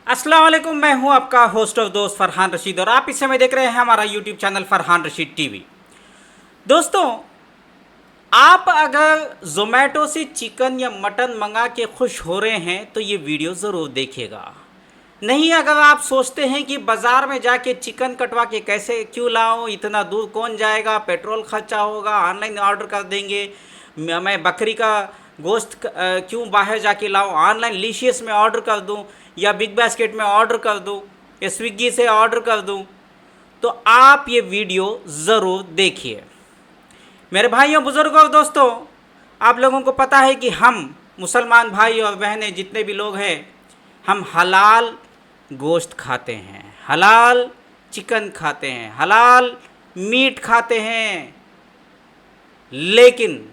अस्सलाम वालेकुम। मैं हूं आपका होस्ट ऑफ दोस्त फरहान रशीद और आप इस समय देख रहे हैं हमारा YouTube channel Farhan Rashid TV. दोस्तों, आप अगर ज़ोमैटो से चिकन या मटन मंगा के खुश हो रहे हैं तो ये वीडियो ज़रूर देखिएगा। नहीं, अगर आप सोचते हैं कि बाज़ार में जाके चिकन कटवा के कैसे क्यों लाऊं, इतना दूर कौन जाएगा, पेट्रोल खर्चा होगा, ऑनलाइन ऑर्डर कर देंगे, मैं बकरी का गोश्त क्यों बाहर जाके लाऊं, ऑनलाइन लीशियस में ऑर्डर कर दूं या बिग बास्केट में ऑर्डर कर दूं या स्विगी से ऑर्डर कर दूं, तो आप ये वीडियो ज़रूर देखिए। मेरे भाइयों, बुज़ुर्गों और दोस्तों, आप लोगों को पता है कि हम मुसलमान भाई और बहनें जितने भी लोग हैं, हम हलाल गोश्त खाते हैं, हलाल चिकन खाते हैं, हलाल मीट खाते हैं। लेकिन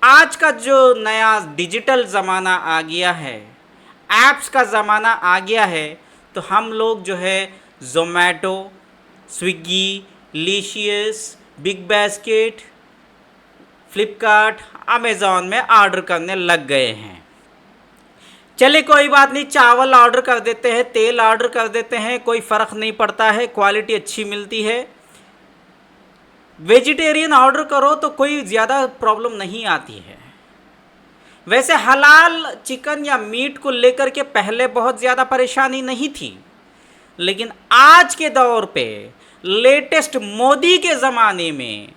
आज का जो नया डिजिटल ज़माना आ गया है, ऐप्स का ज़माना आ गया है, तो हम लोग जो है ज़ोमैटो, स्विगी, लीशियस, बिग बास्केट, फ्लिपकार्ट, अमेज़ॉन में ऑर्डर करने लग गए हैं। चलिए कोई बात नहीं, चावल ऑर्डर कर देते हैं, तेल ऑर्डर कर देते हैं, कोई फ़र्क नहीं पड़ता है, क्वालिटी अच्छी मिलती है। वेजिटेरियन ऑर्डर करो तो कोई ज़्यादा प्रॉब्लम नहीं आती है। वैसे हलाल चिकन या मीट को लेकर के पहले बहुत ज़्यादा परेशानी नहीं थी, लेकिन आज के दौर पे लेटेस्ट मोदी के ज़माने में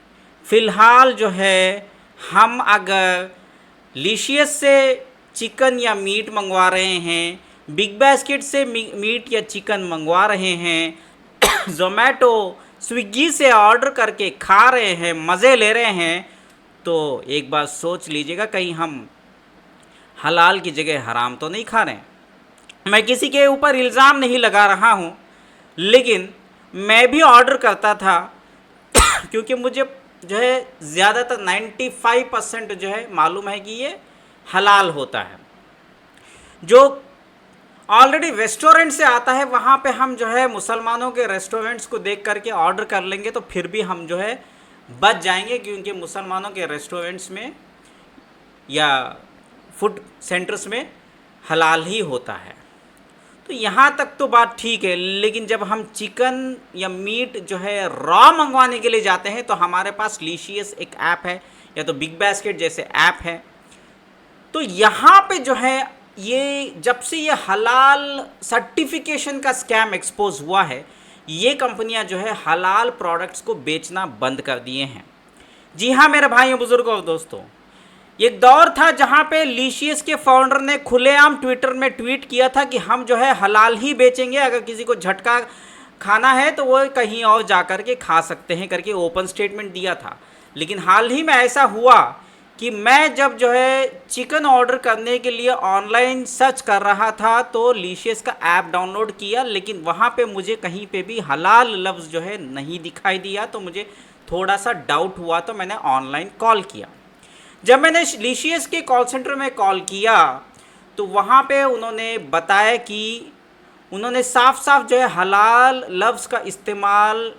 फ़िलहाल जो है, हम अगर लीशियस से चिकन या मीट मंगवा रहे हैं, बिग बास्केट से मीट या चिकन मंगवा रहे हैं, ज़ोमैटो स्विगी से ऑर्डर करके खा रहे हैं, मज़े ले रहे हैं, तो एक बात सोच लीजिएगा, कहीं हम हलाल की जगह हराम तो नहीं खा रहे हैं। मैं किसी के ऊपर इल्ज़ाम नहीं लगा रहा हूँ, लेकिन मैं भी ऑर्डर करता था क्योंकि मुझे जो है ज़्यादातर 95% जो है मालूम है कि ये हलाल होता है। जो ऑलरेडी रेस्टोरेंट से आता है, वहाँ पे हम जो है मुसलमानों के रेस्टोरेंट्स को देख करके ऑर्डर कर लेंगे तो फिर भी हम जो है बच जाएंगे, क्योंकि मुसलमानों के रेस्टोरेंट्स में या फूड सेंटर्स में हलाल ही होता है। तो यहाँ तक तो बात ठीक है, लेकिन जब हम चिकन या मीट जो है रॉ मंगवाने के लिए जाते हैं तो हमारे पास लीशियस एक ऐप है या तो बिग बास्केट जैसे ऐप है। तो यहाँ पे जो है ये जब से ये हलाल सर्टिफिकेशन का स्कैम एक्सपोज हुआ है, ये कंपनियां जो है हलाल प्रोडक्ट्स को बेचना बंद कर दिए हैं। जी हाँ मेरे भाइयों, बुजुर्गों और दोस्तों, एक दौर था जहाँ पे लीशियस के फाउंडर ने खुलेआम ट्विटर में ट्वीट किया था कि हम जो है हलाल ही बेचेंगे, अगर किसी को झटका खाना है तो वो कहीं और जा कर के खा सकते हैं करके ओपन स्टेटमेंट दिया था। लेकिन हाल ही में ऐसा हुआ कि मैं जब जो है चिकन ऑर्डर करने के लिए ऑनलाइन सर्च कर रहा था तो लीशियस का ऐप डाउनलोड किया, लेकिन वहाँ पे मुझे कहीं पे भी हलाल लफ्ज़ जो है नहीं दिखाई दिया। तो मुझे थोड़ा सा डाउट हुआ, तो मैंने ऑनलाइन कॉल किया। जब मैंने लीशियस के कॉल सेंटर में कॉल किया तो वहाँ पे उन्होंने बताया कि उन्होंने साफ साफ जो है हलाल लफ्ज़ का इस्तेमाल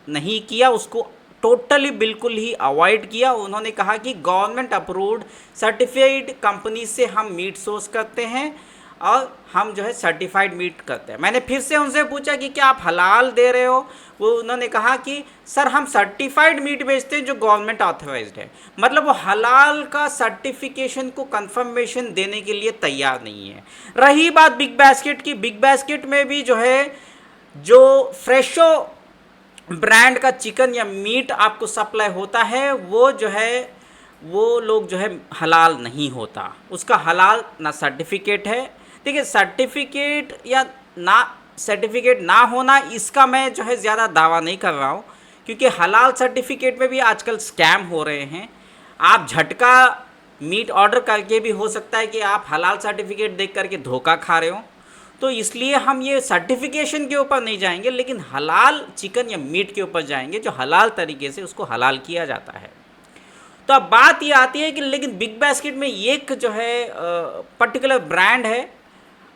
नहीं किया, उसको टोटली बिल्कुल ही अवॉइड किया। उन्होंने कहा कि गवर्नमेंट अप्रूव्ड सर्टिफाइड कंपनी से हम मीट सोर्स करते हैं और हम जो है सर्टिफाइड मीट करते हैं। मैंने फिर से उनसे पूछा कि क्या आप हलाल दे रहे हो? वो उन्होंने कहा कि सर हम सर्टिफाइड मीट बेचते हैं जो गवर्नमेंट ऑथराइज्ड है। मतलब वो हलाल का सर्टिफिकेशन को कंफर्मेशन देने के लिए तैयार नहीं है। रही बात बिग बास्केट की, बिग बास्केट में भी जो है जो फ्रेशो ब्रांड का चिकन या मीट आपको सप्लाई होता है, वो जो है वो लोग जो है हलाल नहीं होता, उसका हलाल ना सर्टिफिकेट है। देखिए, सर्टिफिकेट या ना सर्टिफिकेट ना होना इसका मैं जो है ज़्यादा दावा नहीं कर रहा हूँ, क्योंकि हलाल सर्टिफिकेट में भी आजकल स्कैम हो रहे हैं। आप झटका मीट ऑर्डर करके भी हो सकता है कि आप हलाल सर्टिफिकेट देख करके धोखा खा रहे हो। तो इसलिए हम ये सर्टिफिकेशन के ऊपर नहीं जाएंगे, लेकिन हलाल चिकन या मीट के ऊपर जाएंगे जो हलाल तरीके से उसको हलाल किया जाता है। तो अब बात ये आती है कि लेकिन बिग बास्केट में एक जो है पर्टिकुलर ब्रांड है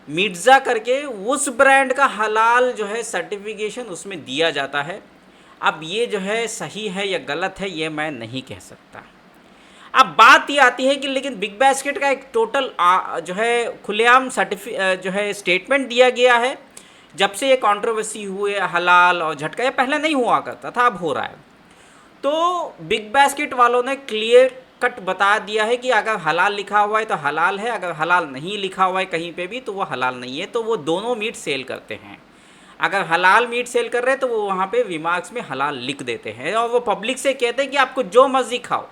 मिर्ज़ा करके, उस ब्रांड का हलाल जो है सर्टिफिकेशन उसमें दिया जाता है। अब ये जो है सही है या गलत है ये मैं नहीं कह सकता। अब बात ये आती है कि लेकिन बिग बास्केट का एक टोटल जो है खुलेआम जो है स्टेटमेंट दिया गया है। जब से ये कंट्रोवर्सी हुए हलाल और झटका, ये पहले नहीं हुआ करता था, अब हो रहा है। तो बिग बास्केट वालों ने क्लियर कट बता दिया है कि अगर हलाल लिखा हुआ है तो हलाल है, अगर हलाल नहीं लिखा हुआ है कहीं पे भी तो वो हलाल नहीं है। तो वो दोनों मीट सेल करते हैं। अगर हलाल मीट सेल कर रहे हैं तो वो वहाँ पे रिमार्क्स में हलाल लिख देते हैं और वो पब्लिक से कहते हैं कि आपको जो मर्जी खाओ,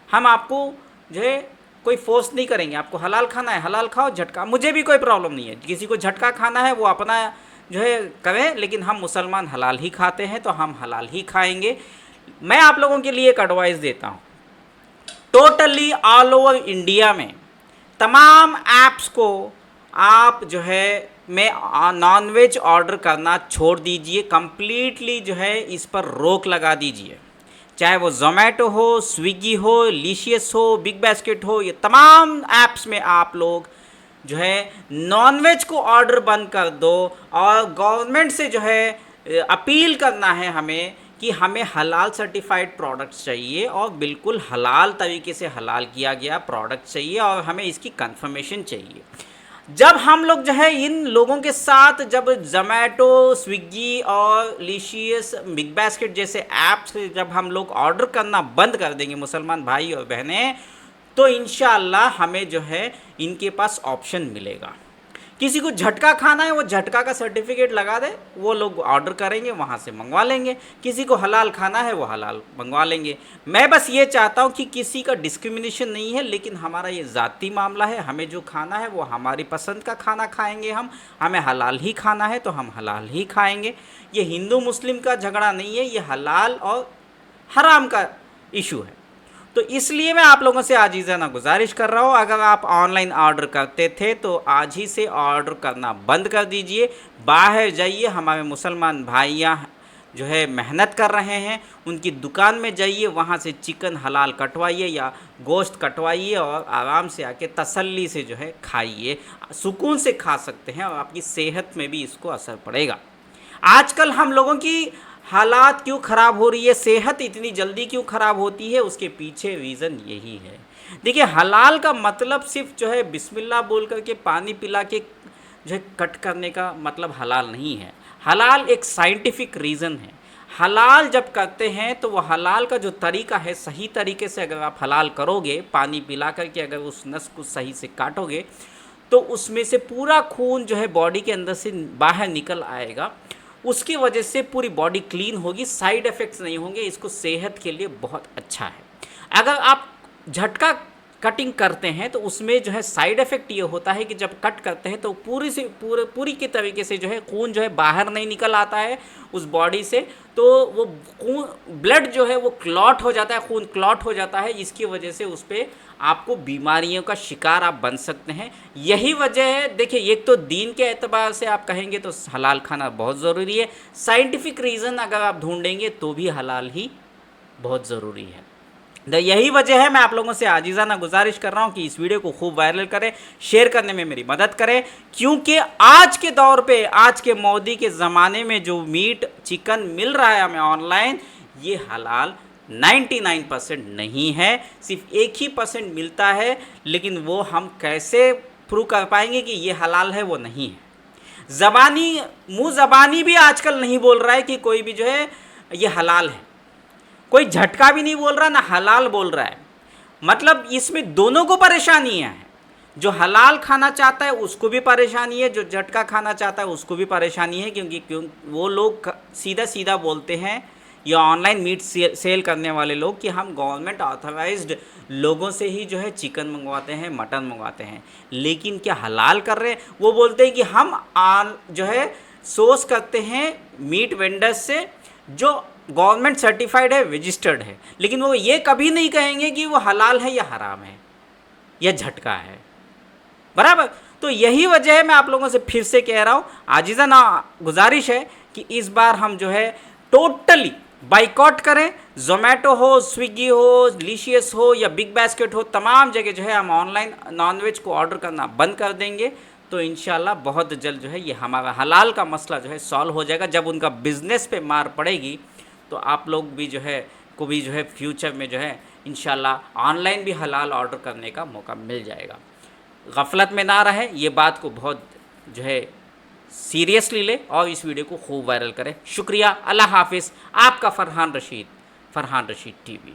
हम आपको जो है कोई फोर्स नहीं करेंगे, आपको हलाल खाना है हलाल खाओ, झटका मुझे भी कोई प्रॉब्लम नहीं है, किसी को झटका खाना है वो अपना जो है करें, लेकिन हम मुसलमान हलाल ही खाते हैं तो हम हलाल ही खाएंगे। मैं आप लोगों के लिए एक एडवाइस देता हूँ, टोटली ऑल ओवर इंडिया में तमाम ऐप्स को आप जो है मैं नॉन वेज ऑर्डर करना छोड़ दीजिए, कंप्लीटली जो है इस पर रोक लगा दीजिए। चाहे वो जोमेटो हो, स्विगी हो, लिशियस हो, बिग बास्केट हो, ये तमाम ऐप्स में आप लोग जो है नॉनवेज को ऑर्डर बंद कर दो और गवर्नमेंट से जो है अपील करना है हमें कि हमें हलाल सर्टिफाइड प्रोडक्ट्स चाहिए और बिल्कुल हलाल तरीके से हलाल किया गया प्रोडक्ट चाहिए और हमें इसकी कंफर्मेशन चाहिए। जब हम लोग जो है इन लोगों के साथ जब जोमेटो, स्विगी और लिशियस, बिग बास्केट जैसे ऐप्स जब हम लोग ऑर्डर करना बंद कर देंगे मुसलमान भाई और बहनें, तो इंशाअल्लाह हमें जो है इनके पास ऑप्शन मिलेगा। किसी को झटका खाना है वो झटका का सर्टिफिकेट लगा दे, वो लोग ऑर्डर करेंगे वहाँ से मंगवा लेंगे। किसी को हलाल खाना है वो हलाल मंगवा लेंगे। मैं बस ये चाहता हूँ कि किसी का डिस्क्रिमिनेशन नहीं है, लेकिन हमारा ये ज़ाती मामला है। हमें जो खाना है वो हमारी पसंद का खाना खाएंगे हम, हमें हलाल ही खाना है तो हम हलाल ही खाएंगे। ये हिंदू मुस्लिम का झगड़ा नहीं है, ये हलाल और हराम का इशू है। तो इसलिए मैं आप लोगों से आजीज़ाना गुजारिश कर रहा हूँ, अगर आप ऑनलाइन ऑर्डर करते थे तो आज ही से ऑर्डर करना बंद कर दीजिए। बाहर जाइए, हमारे मुसलमान भाइयाँ जो है मेहनत कर रहे हैं, उनकी दुकान में जाइए, वहाँ से चिकन हलाल कटवाइए या गोश्त कटवाइए और आराम से आके तसल्ली से जो है खाइए। सुकून से खा सकते हैं और आपकी सेहत में भी इसको असर पड़ेगा। आजकल हम लोगों की हालात क्यों ख़राब हो रही है, सेहत इतनी जल्दी क्यों ख़राब होती है, उसके पीछे रीज़न यही है। देखिए, हलाल का मतलब सिर्फ जो है बिस्मिल्लाह बोल करके पानी पिला के जो है कट करने का मतलब हलाल नहीं है। हलाल एक साइंटिफिक रीज़न है। हलाल जब करते हैं तो वो हलाल का जो तरीका है, सही तरीके से अगर आप हलाल करोगे, पानी पिला करके अगर उस नस को सही से काटोगे तो उसमें से पूरा खून जो है बॉडी के अंदर से बाहर निकल आएगा। उसकी वजह से पूरी बॉडी क्लीन होगी, साइड इफ़ेक्ट्स नहीं होंगे। इसको सेहत के लिए बहुत अच्छा है। अगर आप झटका कटिंग करते हैं तो उसमें जो है साइड इफ़ेक्ट ये होता है कि जब कट करते हैं तो पूरी के तरीके से जो है खून जो है बाहर नहीं निकल आता है उस बॉडी से, तो वो खून ब्लड जो है वो क्लॉट हो जाता है, खून क्लॉट हो जाता है। इसकी वजह से उस पर आपको बीमारियों का शिकार आप बन सकते हैं। यही वजह है। देखिए, एक तो दीन के एतबार से आप कहेंगे तो हलाल खाना बहुत ज़रूरी है। साइंटिफिक रीज़न अगर आप ढूंढेंगे तो भी हलाल ही बहुत ज़रूरी है। यही वजह है मैं आप लोगों से आजीज़ाना गुजारिश कर रहा हूँ कि इस वीडियो को खूब वायरल करें, शेयर करने में मेरी मदद करें, क्योंकि आज के दौर पे, आज के मोदी के ज़माने में जो मीट चिकन मिल रहा है हमें ऑनलाइन, ये हलाल 99% नहीं है, सिर्फ 1% मिलता है। लेकिन वो हम कैसे प्रूव कर पाएंगे कि ये हलाल है, वो नहीं है। मुँह ज़बानी भी आजकल नहीं बोल रहा है कि कोई भी जो है ये हलाल है। कोई झटका भी नहीं बोल रहा, ना हलाल बोल रहा है। मतलब इसमें दोनों को परेशानियां हैं। जो हलाल खाना चाहता है उसको भी परेशानी है, जो झटका खाना चाहता है उसको भी परेशानी है, क्योंकि वो लोग सीधा सीधा बोलते हैं, या ऑनलाइन मीट सेल करने वाले लोग, कि हम गवर्नमेंट ऑथराइज्ड लोगों से ही जो है चिकन मंगवाते हैं, मटन मंगवाते हैं। लेकिन क्या हलाल कर रहे हैं? वो बोलते हैं कि हम जो है सोर्स करते हैं मीट वेंडर्स से जो गवर्नमेंट सर्टिफाइड है, रजिस्टर्ड है। लेकिन वो ये कभी नहीं कहेंगे कि वो हलाल है या हराम है या झटका है, बराबर। तो यही वजह है मैं आप लोगों से फिर से कह रहा हूँ, आजीज़ाना गुजारिश है कि इस बार हम जो है टोटली बाइकआउट करें। जोमेटो हो, स्विगी हो, लिशियस हो या बिग बास्केट हो, तमाम जगह जो है हम ऑनलाइन नॉनवेज को ऑर्डर करना बंद कर देंगे। तो इंशाल्लाह बहुत जल्द जो है ये हमारा हलाल का मसला जो है सॉल्व हो जाएगा। जब उनका बिज़नेस पे मार पड़ेगी तो आप लोग भी जो है को भी जो है फ्यूचर में जो है इंशाल्लाह ऑनलाइन भी हलाल ऑर्डर करने का मौका मिल जाएगा। गफलत में ना रहे, ये बात को बहुत जो है सीरियसली ले और इस वीडियो को खूब वायरल करें। शुक्रिया, अल्लाह हाफिज़। आपका फरहान रशीद टीवी।